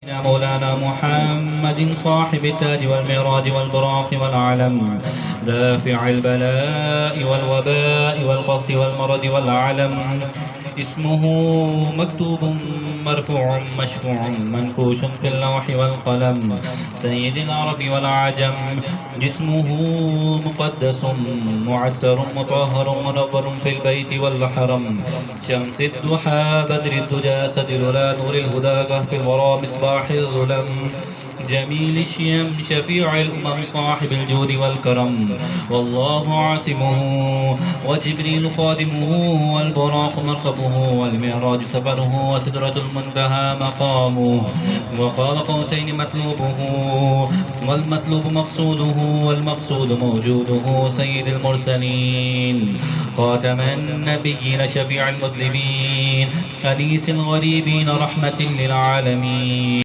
مولانا محمد صاحب التاج والمعراج والبراق والعلم دافع البلاء والوباء والقحط والمرض والعلم اسمه مكتوب مرفوع مشفوع منقوش في اللوح والقلم سيد العرب والعجم جسمه مقدس معتر مطهر منور في البيت والحرم شمس الضحى بدر الدجى سدر لا نور الهدى كهف الورى مصباح الظلم جميل الشيم شفيع الأمم صاحب الجود والكرم والله عاصمه وجبريل خادمه والبراق مركبه والمعراج سفره وسدرة المنتهى مقامه وقاب قوسين مطلوبه والمطلوب مقصوده والمقصود موجوده سيد المرسلين خاتم النبيين شفيع المذنبين أنيس الغريبين رحمة للعالمين.